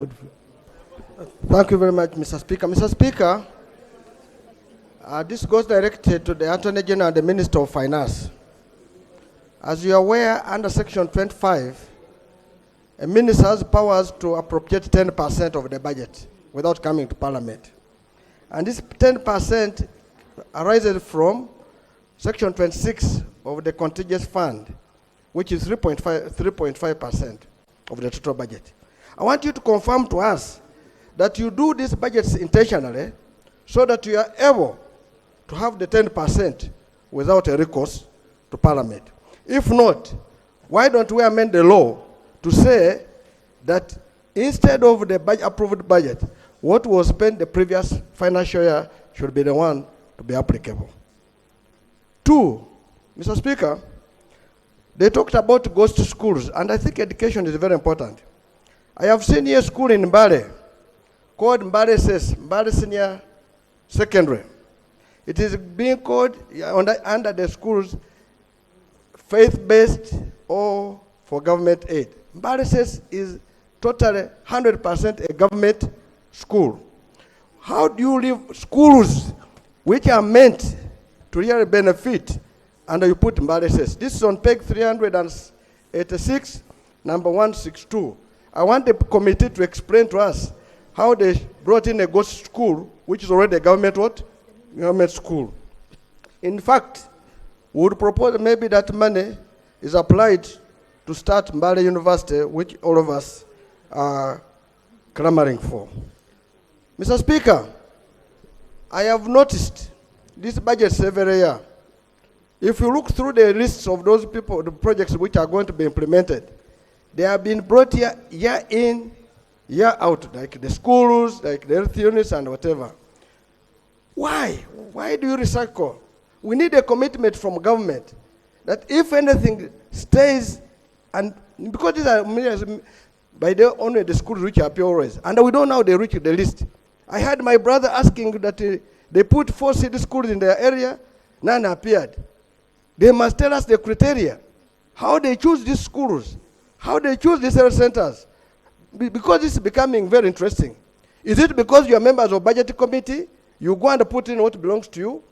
Thank you very much, Mr. Speaker. Mr. Speaker, this goes directed to the Attorney General and the Minister of Finance. As you are aware, under Section 25, a minister has powers to appropriate 10% of the budget without coming to Parliament. And this 10% arises from Section 26 of the Contingent Fund, which is 3.5% of the total budget. I want you to confirm to us that you do these budgets intentionally so that you are able to have the 10% without a recourse to Parliament. If not, why don't we amend the law to say that instead of the approved budget, what was spent the previous financial year should be the one to be applicable? Two, Mr. Speaker, they talked about ghost schools, and I think education is very important. I have seen here a school in Mbale called Mbale Senior Secondary. It is being called under the schools faith-based or for government aid. Mbale is totally 100% a government school. How do you leave schools which are meant to really benefit and you put Mbale? This is on page 386, number 162. I want the committee to explain to us how they brought in a ghost school, which is already a government what? Government school. In fact, we would propose maybe that money is applied to start Mbale University, which all of us are clamoring for. Mr. Speaker, I have noticed this budget every year. If you look through the lists of those people, the projects which are going to be implemented, they have been brought here year in, year out, like the schools, like the health units and whatever. Why? Why do you recycle? We need a commitment from government that if anything stays, and because these are by their only the schools which appear always, and we don't know how they reach the list. I had my brother asking that they put 4 city schools in their area, none appeared. They must tell us the criteria, how they choose these schools, how they choose these health centers, because this is becoming very interesting. Is it because you are members of budget committee, you go and put in what belongs to you,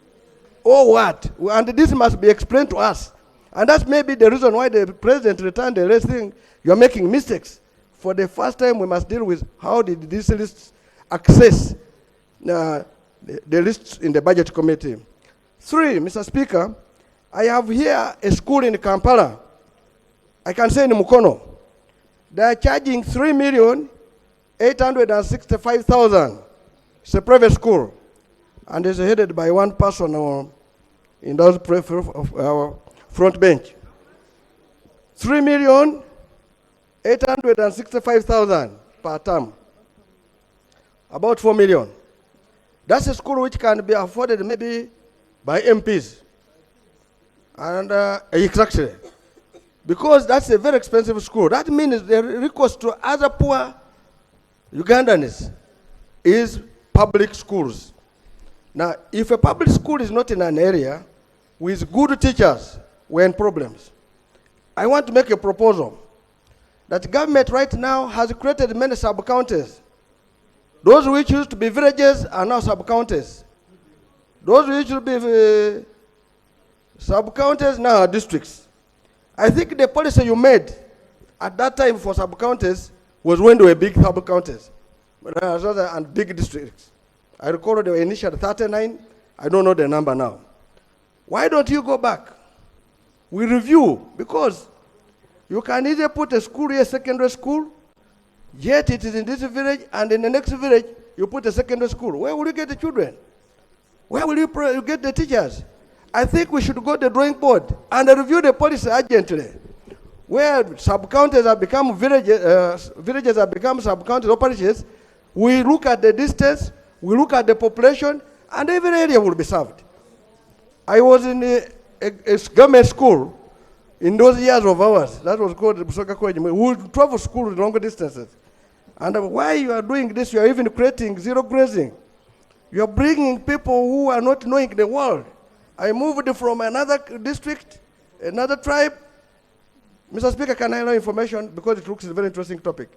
or what? And this must be explained to us. And that's maybe the reason why the president returned the list thing. You are making mistakes. For the first time, we must deal with how did these lists access the lists in the budget committee. 3, Mr. Speaker, I have here a school in Kampala. I can say in Mukono. They are charging 3,865,000. It's a private school. And it's headed by one person in those front bench. 3,865,000 per term. About 4 million. That's a school which can be afforded maybe by MPs. And exactly. Because that's a very expensive school. That means the recourse to other poor Ugandans is public schools. Now, if a public school is not in an area with good teachers, we're in problems. I want to make a proposal that government right now has created many sub-counties. Those which used to be villages are now sub-counties. Those which used to be sub-counties now are districts. I think the policy you made at that time for sub-counties was when they were big sub-counties and big districts. I recall they were initially 39. I don't know the number now. Why don't you go back? We review, because you can either put a school here, secondary school, yet it is in this village, and in the next village, you put a secondary school. Where will you get the children? Where will you get the teachers? I think we should go to the drawing board and review the policy urgently. Where sub-counties have become villages have become sub-counties operations, we look at the distance, we look at the population, and every area will be served. I was in a government school in those years of ours. That was called Busoga College. We would travel school longer distances. And why you are doing this, you are even creating zero grazing. You are bringing people who are not knowing the world. I moved from another district, another tribe. Mr. Speaker, can I know information? Because it looks a very interesting topic.